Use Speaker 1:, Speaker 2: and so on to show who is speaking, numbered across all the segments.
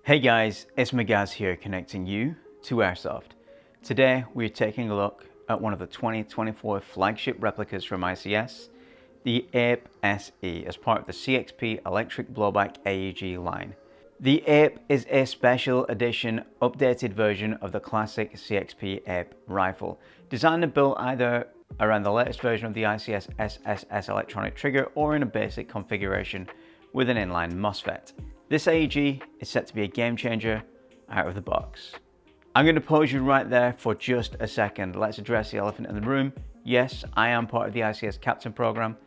Speaker 1: Hey guys, it's Magaz here connecting you to Airsoft. Today we're taking a look at one of the 2024 flagship replicas from ICS, the APE SE, as part of the CXP Electric Blowback AEG line. The APE is a special edition updated version of the classic CXP APE rifle, designed and built either around the latest version of the ICS SSS electronic trigger or in a basic configuration with an inline MOSFET. This AEG is set to be a game changer out of the box. I'm going to pause you right there for just a second. Let's address the elephant in the room. Yes, I am part of the ICS Captain program.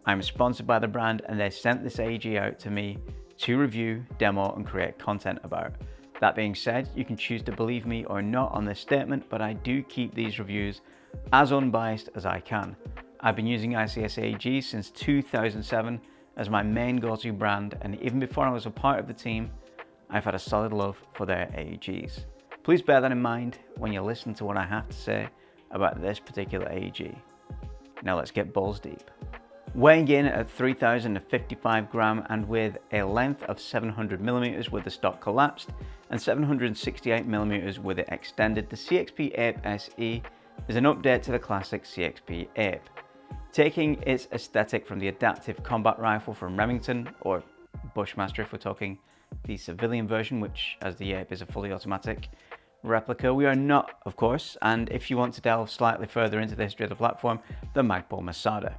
Speaker 1: I'm sponsored by the brand and they sent this AEG out to me to review, demo and create content about. That being said, you can choose to believe me or not on this statement, but I do keep these reviews as unbiased as I can. I've been using ICS AEG since 2007 as my main go-to brand, and even before I was a part of the team, I've had a solid love for their AEGs. Please bear that in mind when you listen to what I have to say about this particular AEG. Now let's get balls deep. Weighing in at 3,055 grams and with a length of 700 millimeters with the stock collapsed and 768 millimeters with it extended, the CXP APE SE is an update to the classic CXP APE. Taking its aesthetic from the adaptive combat rifle from Remington, or Bushmaster if we're talking the civilian version, which as the APE is a fully automatic replica, we are not, of course, and if you want to delve slightly further into the history of the platform, the Magpul Masada.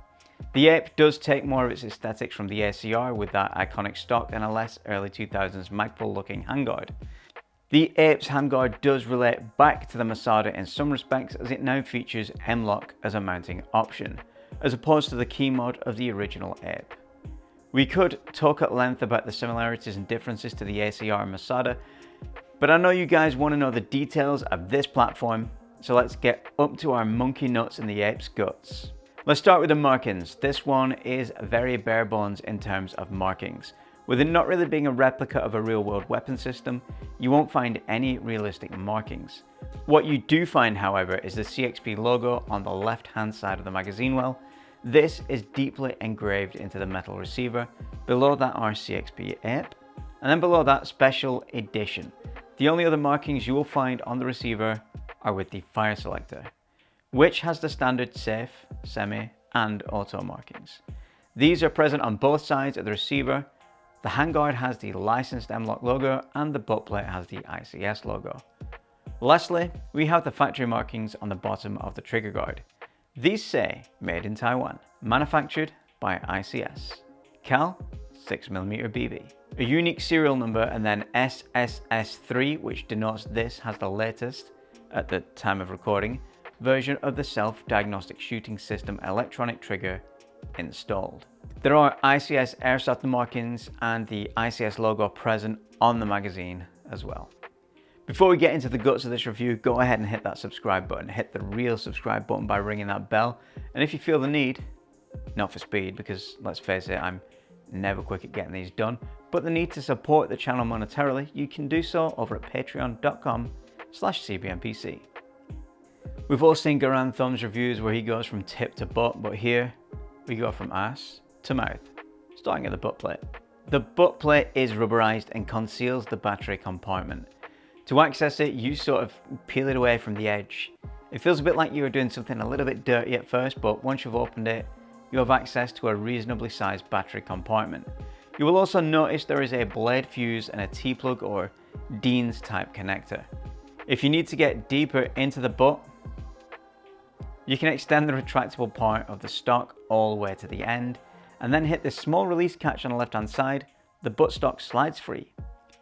Speaker 1: The APE does take more of its aesthetics from the ACR with that iconic stock and a less early 2000s Magpul looking handguard. The APE's handguard does relate back to the Masada in some respects, as it now features M-LOK as a mounting option, as opposed to the key mod of the original APE. We could talk at length about the similarities and differences to the ACR and Masada, but I know you guys want to know the details of this platform, so let's get up to our monkey nuts in the APE's guts. Let's start with the markings. This one is very bare bones in terms of markings. With it not really being a replica of a real world weapon system, you won't find any realistic markings. What you do find, however, is the CXP logo on the left hand side of the magazine well. This is deeply engraved into the metal receiver. Below that are CXP APE, and then below that Special Edition. The only other markings you will find on the receiver are with the fire selector, which has the standard safe, semi and auto markings. These are present on both sides of the receiver. The handguard has the licensed M-LOK logo and the butt plate has the ICS logo. Lastly, we have the factory markings on the bottom of the trigger guard. These say made in Taiwan, manufactured by ICS, Cal 6mm BB, a unique serial number, and then SSS3, which denotes this has the latest, at the time of recording, version of the self-diagnostic shooting system electronic trigger installed. There are ICS airsoft markings and the ICS logo present on the magazine as well. Before we get into the guts of this review, go ahead and hit that subscribe button. Hit the real subscribe button by ringing that bell. And if you feel the need, not for speed, because let's face it, I'm never quick at getting these done, but the need to support the channel monetarily, you can do so over at patreon.com/cbmpc. We've all seen Garand Thumb's reviews where he goes from tip to butt, but here we go from ass to mouth, starting at the butt plate. The butt plate is rubberized and conceals the battery compartment. To access it, you sort of peel it away from the edge. It feels a bit like you were doing something a little bit dirty at first, but once you've opened it, you have access to a reasonably sized battery compartment. You will also notice there is a blade fuse and a T-plug or Dean's type connector. If you need to get deeper into the butt, you can extend the retractable part of the stock all the way to the end, and then hit this small release catch on the left hand side. The butt stock slides free.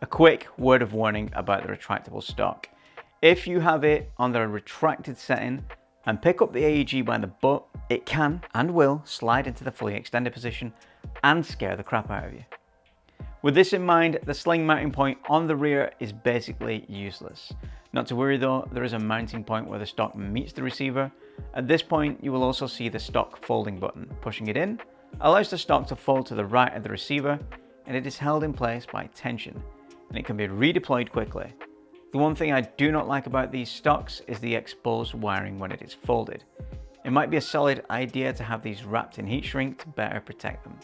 Speaker 1: A quick word of warning about the retractable stock. If you have it on the retracted setting and pick up the AEG by the butt, it can and will slide into the fully extended position and scare the crap out of you. With this in mind, the sling mounting point on the rear is basically useless. Not to worry though, there is a mounting point where the stock meets the receiver. At this point, you will also see the stock folding button. Pushing it in allows the stock to fold to the right of the receiver, and it is held in place by tension, and it can be redeployed quickly. The one thing I do not like about these stocks is the exposed wiring when it is folded. It might be a solid idea to have these wrapped in heat shrink to better protect them.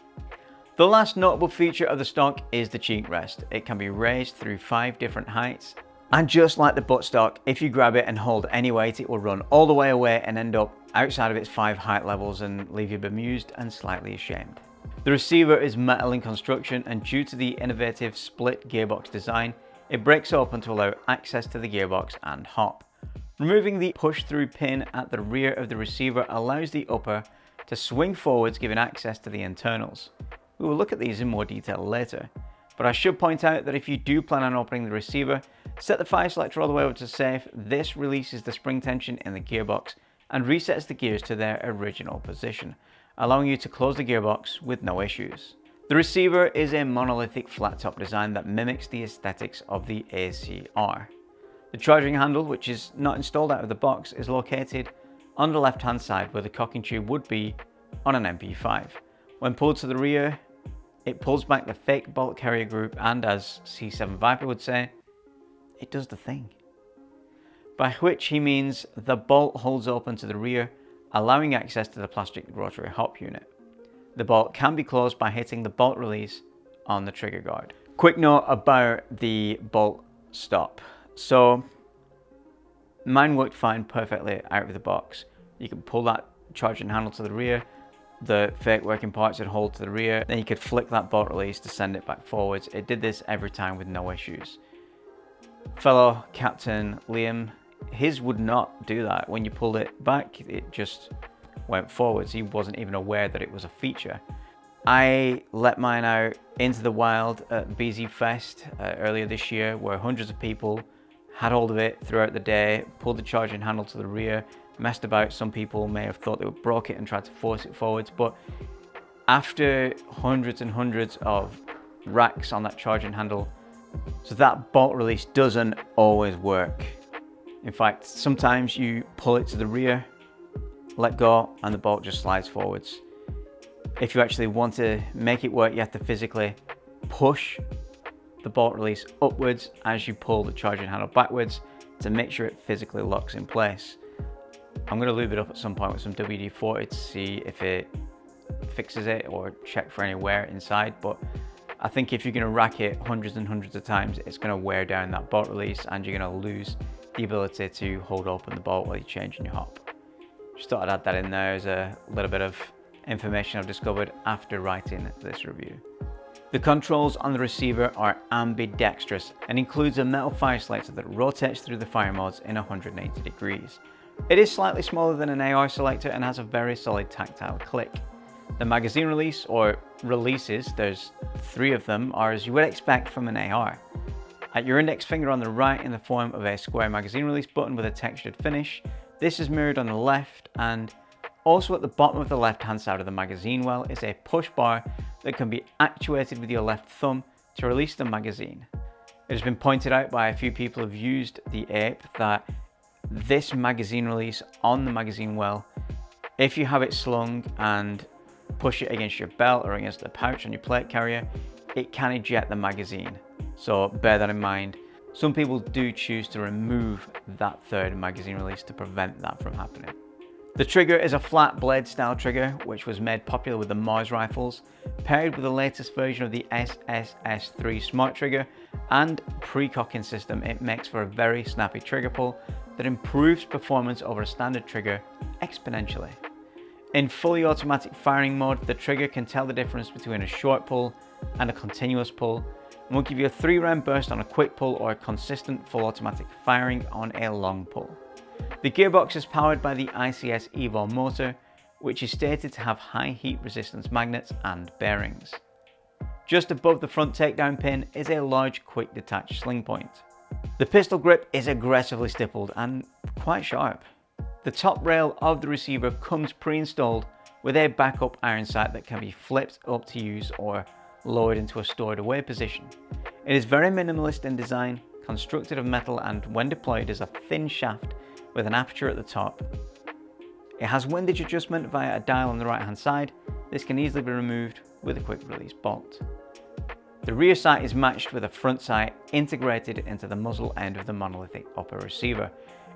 Speaker 1: The last notable feature of the stock is the cheek rest. It can be raised through 5 different heights. And just like the buttstock, if you grab it and hold any weight, it will run all the way away and end up outside of its 5 height levels and leave you bemused and slightly ashamed. The receiver is metal in construction, and due to the innovative split gearbox design, it breaks open to allow access to the gearbox and hop. Removing the push-through pin at the rear of the receiver allows the upper to swing forwards, giving access to the internals. We will look at these in more detail later, but I should point out that if you do plan on opening the receiver, set the fire selector all the way over to safe. This releases the spring tension in the gearbox and resets the gears to their original position, allowing you to close the gearbox with no issues. The receiver is a monolithic flat top design that mimics the aesthetics of the ACR. The charging handle, which is not installed out of the box, is located on the left hand side where the cocking tube would be on an MP5. When pulled to the rear, it pulls back the fake bolt carrier group, and as C7 Viper would say, it does the thing. By which he means the bolt holds open to the rear, allowing access to the plastic rotary hop unit. The bolt can be closed by hitting the bolt release on the trigger guard. Quick note about the bolt stop. So mine worked fine perfectly out of the box. You can pull that charging handle to the rear, the fake working parts would hold to the rear, then you could flick that bolt release to send it back forwards. It did this every time with no issues. Fellow Captain Liam, his would not do that. When you pulled it back, it just went forwards. He wasn't even aware that it was a feature. I let mine out into the wild at BZ Fest earlier this year, where hundreds of people had hold of it throughout the day, pulled the charging handle to the rear, messed about. Some people may have thought they broke it and tried to force it forwards, but after hundreds and hundreds of racks on that charging handle, so that bolt release doesn't always work. In fact, sometimes you pull it to the rear, let go, and the bolt just slides forwards. If you actually want to make it work, you have to physically push the bolt release upwards as you pull the charging handle backwards to make sure it physically locks in place. I'm going to lube it up at some point with some WD-40 to see if it fixes it or check for any wear inside, but I think if you're going to rack it hundreds and hundreds of times, it's going to wear down that bolt release and you're going to lose the ability to hold open the bolt while you're changing your hop. Just thought I'd add that in there as a little bit of information I've discovered after writing this review. The controls on the receiver are ambidextrous and includes a metal fire selector that rotates through the fire modes in 180 degrees. It is slightly smaller than an AR selector and has a very solid tactile click. The magazine release, or releases, there's 3 of them, are as you would expect from an AR. At your index finger on the right in the form of a square magazine release button with a textured finish. This is mirrored on the left, and also at the bottom of the left hand side of the magazine well is a push bar that can be actuated with your left thumb to release the magazine. It has been pointed out by a few people who have used the APE that this magazine release on the magazine well, if you have it slung and push it against your belt or against the pouch on your plate carrier, it can eject the magazine. So bear that in mind. Some people do choose to remove that third magazine release to prevent that from happening. The trigger is a flat blade style trigger, which was made popular with the Mars rifles, paired with the latest version of the SSS3 smart trigger and pre-cocking system. It makes for a very snappy trigger pull that improves performance over a standard trigger exponentially. In fully automatic firing mode, the trigger can tell the difference between a short pull and a continuous pull, and will give you a 3-round burst on a quick pull or a consistent full automatic firing on a long pull. The gearbox is powered by the ICS Evo motor, which is stated to have high heat resistance magnets and bearings. Just above the front takedown pin is a large quick detach sling point. The pistol grip is aggressively stippled and quite sharp. The top rail of the receiver comes pre-installed with a backup iron sight that can be flipped up to use or lowered into a stored away position. It is very minimalist in design, constructed of metal, and when deployed is a thin shaft with an aperture at the top. It has windage adjustment via a dial on the right hand side. This can easily be removed with a quick release bolt. The rear sight is matched with a front sight integrated into the muzzle end of the monolithic upper receiver.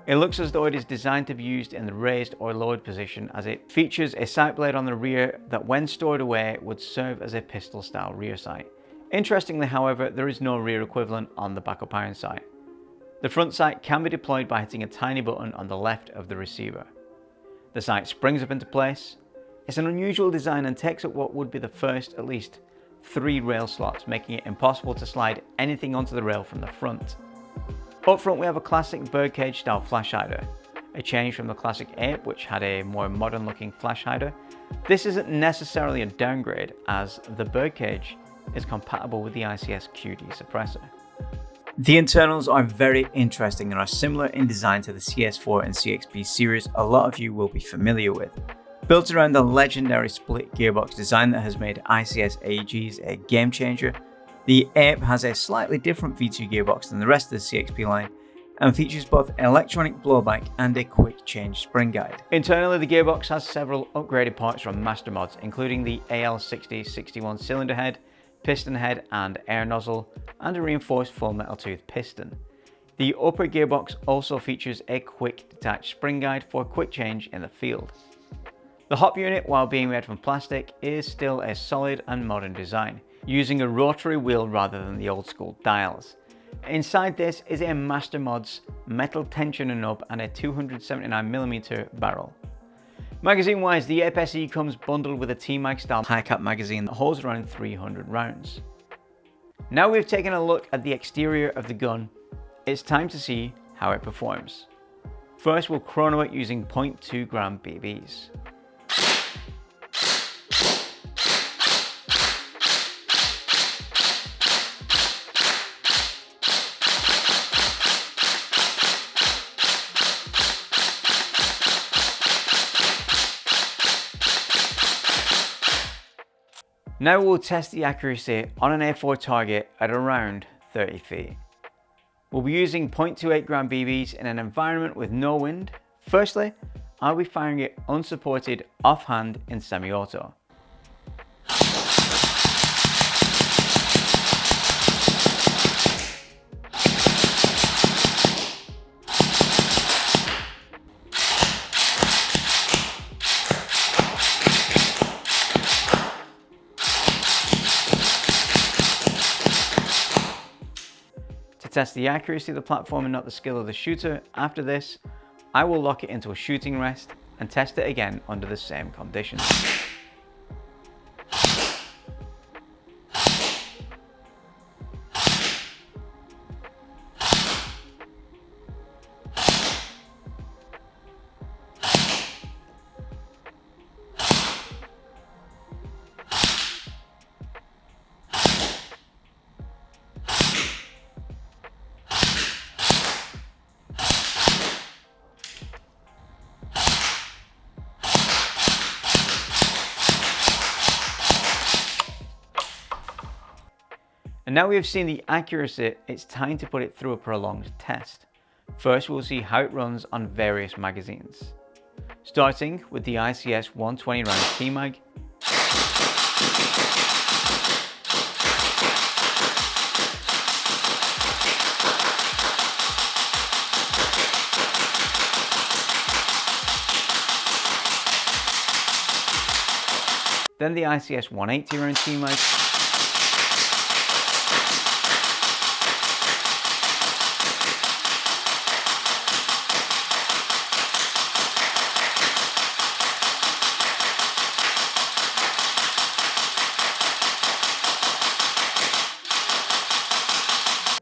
Speaker 1: It looks as though it is designed to be used in the raised or lowered position, as it features a sight blade on the rear that when stored away would serve as a pistol style rear sight. Interestingly however, there is no rear equivalent on the backup iron sight. The front sight can be deployed by hitting a tiny button on the left of the receiver. The sight springs up into place. It's an unusual design and takes up what would be the first at least 3 rail slots, making it impossible to slide anything onto the rail from the front. Up front we have a classic birdcage style flash hider, a change from the classic APE which had a more modern looking flash hider. This isn't necessarily a downgrade, as the birdcage is compatible with the ICS QD suppressor. The internals are very interesting and are similar in design to the CS4 and CXP series a lot of you will be familiar with. Built around the legendary split gearbox design that has made ICS AEGs a game changer, the APE has a slightly different V2 gearbox than the rest of the CXP line and features both electronic blowback and a quick change spring guide. Internally, the gearbox has several upgraded parts from master mods, including the AL6061 cylinder head, piston head and air nozzle, and a reinforced full metal tooth piston. The upper gearbox also features a quick detached spring guide for quick change in the field. The hop unit, while being made from plastic, is still a solid and modern design, using a rotary wheel rather than the old school dials. Inside this is a Master Mods metal tensioner knob and a 279mm barrel. Magazine wise, the APE SE comes bundled with a T-Mag style high cap magazine that holds around 300 rounds. Now we've taken a look at the exterior of the gun, it's time to see how it performs. First we'll chrono it using 0.2 gram BBs. Now we'll test the accuracy on an A4 target at around 30 feet. We'll be using 0.28 gram BBs in an environment with no wind. Firstly, I'll be firing it unsupported offhand in semi-auto. To test the accuracy of the platform and not the skill of the shooter, after this, I will lock it into a shooting rest and test it again under the same conditions. And now we have seen the accuracy, it's time to put it through a prolonged test. First we'll see how it runs on various magazines. Starting with the ICS 120 round T-Mag. Then the ICS 180 round T-Mag.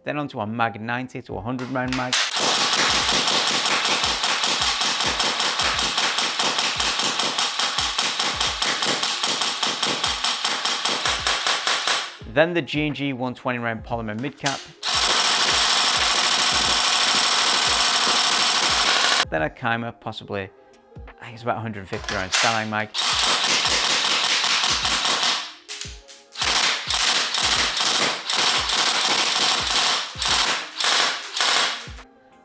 Speaker 1: Then onto a Mag 90 to 100 round mag. Then the G&G 120 round polymer mid-cap. Then a Keimer, possibly, I think it's about 150 round Stanag mag.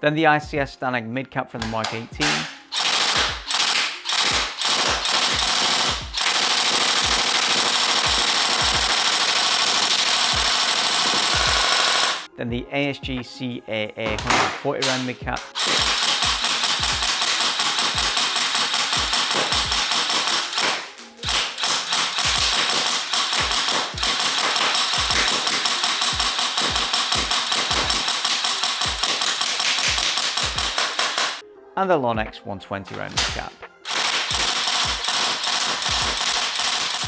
Speaker 1: Then the ICS Stanag mid-cap from the Mark 18. Then the ASG CAA 140 round mid-cap. and the Lonex 120 round cap.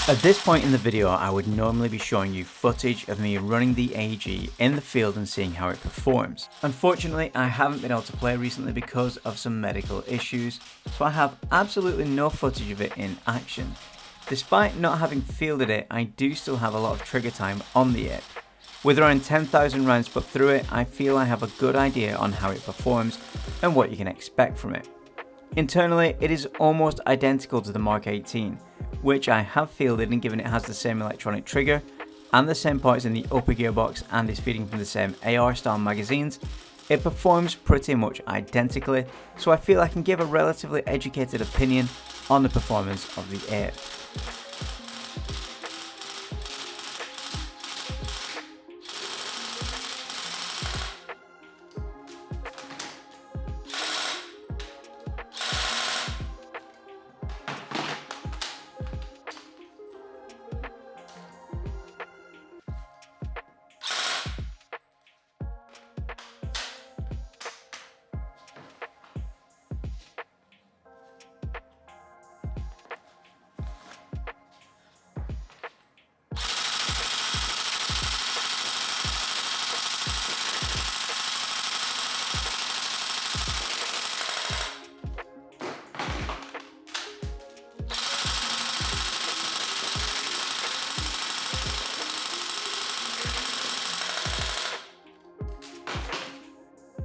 Speaker 1: At this point in the video, I would normally be showing you footage of me running the AG in the field and seeing how it performs. Unfortunately, I haven't been able to play recently because of some medical issues, so I have absolutely no footage of it in action. Despite not having fielded it, I do still have a lot of trigger time on the APE. With around 10,000 rounds put through it, I feel I have a good idea on how it performs and what you can expect from it. Internally, it is almost identical to the Mark 18, which I have fielded and given it has the same electronic trigger and the same parts in the upper gearbox and is feeding from the same AR style magazines. It performs pretty much identically, so I feel I can give a relatively educated opinion on the performance of the APE.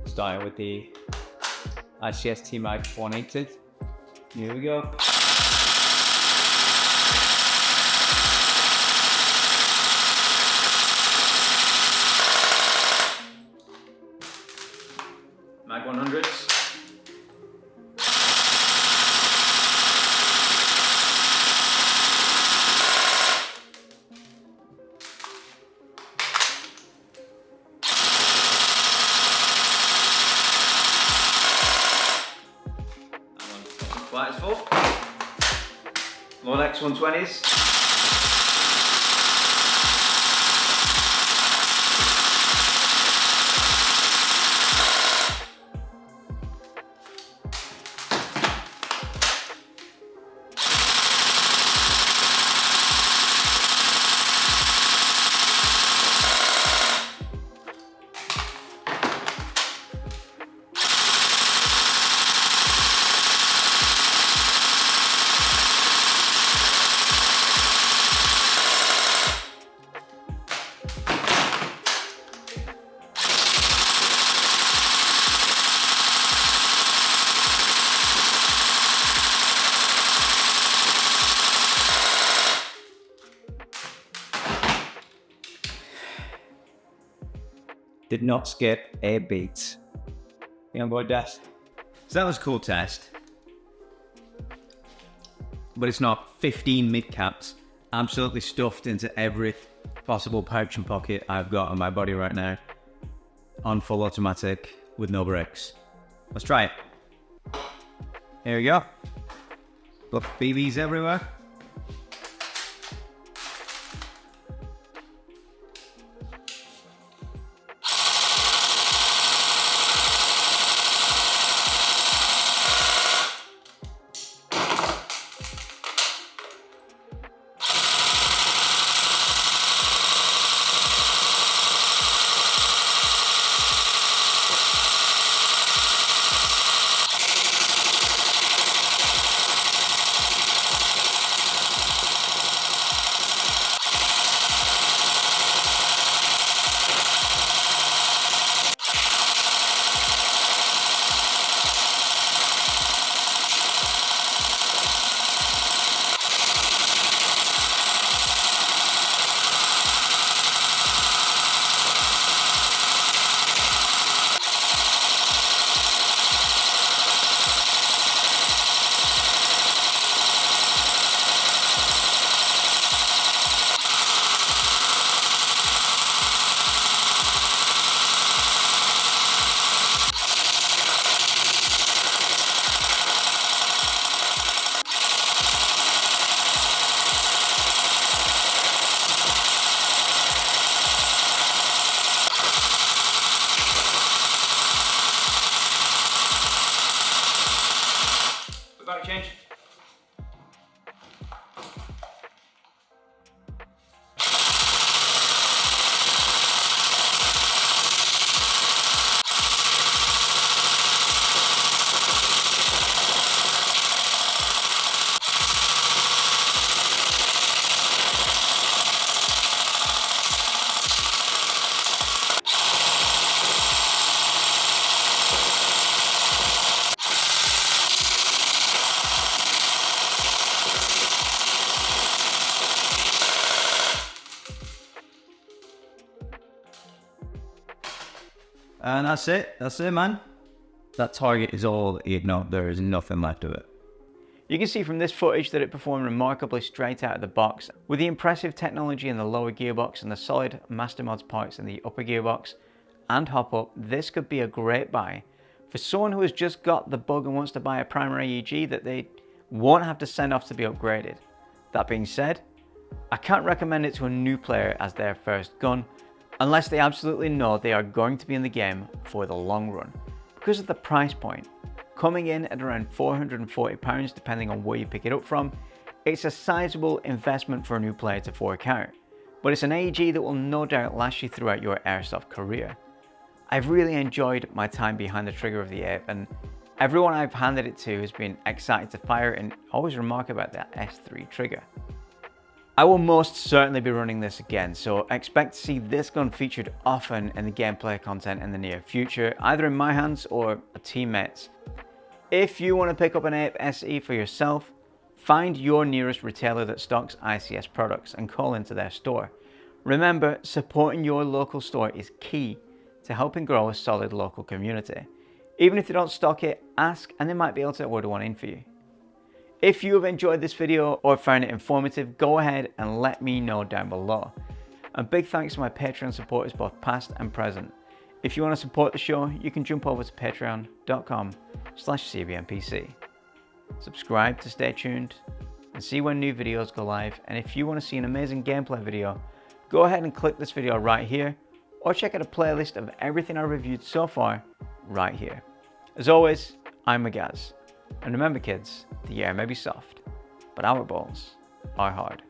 Speaker 1: Starting with the ICS Mag 180. Here we go. Mag 100s. Flat is full. Lonex 120s. Did not skip a beat. You on board, Dash? So that was a cool test. But it's not 15 mid-caps absolutely stuffed into every possible pouch and pocket I've got on my body right now. On full automatic with no brakes. Let's try it. Here we go. Got BBs everywhere. change.
Speaker 2: And that's it, man. That target is all eaten up. There is nothing left of it.
Speaker 1: You can see from this footage that it performed remarkably straight out of the box. With the impressive technology in the lower gearbox and the solid Mastermods parts in the upper gearbox and hop up, this could be a great buy for someone who has just got the bug and wants to buy a primary EG that they won't have to send off to be upgraded. That being said, I can't recommend it to a new player as their first gun, unless they absolutely know they are going to be in the game for the long run. Because of the price point, coming in at around £440 depending on where you pick it up from, it's a sizable investment for a new player to fork out. But it's an AEG that will no doubt last you throughout your airsoft career. I've really enjoyed my time behind the trigger of the Ape, and everyone I've handed it to has been excited to fire and always remark about that S3 trigger. I will most certainly be running this again, so expect to see this gun featured often in the gameplay content in the near future, either in my hands or a teammate's. If you want to pick up an Ape SE for yourself, find your nearest retailer that stocks ICS products and call into their store. Remember, supporting your local store is key to helping grow a solid local community. Even if they don't stock it, ask and they might be able to order one in for you. If you have enjoyed this video or found it informative, go ahead and let me know down below. A big thanks to my Patreon supporters both past and present. If you want to support the show, you can jump over to patreon.com/cbnpc. Subscribe to stay tuned and see when new videos go live, and if you want to see an amazing gameplay video, go ahead and click this video right here, or check out a playlist of everything I reviewed so far right here. As always, I'm Magaz. And remember kids, the air may be soft, but our balls are hard.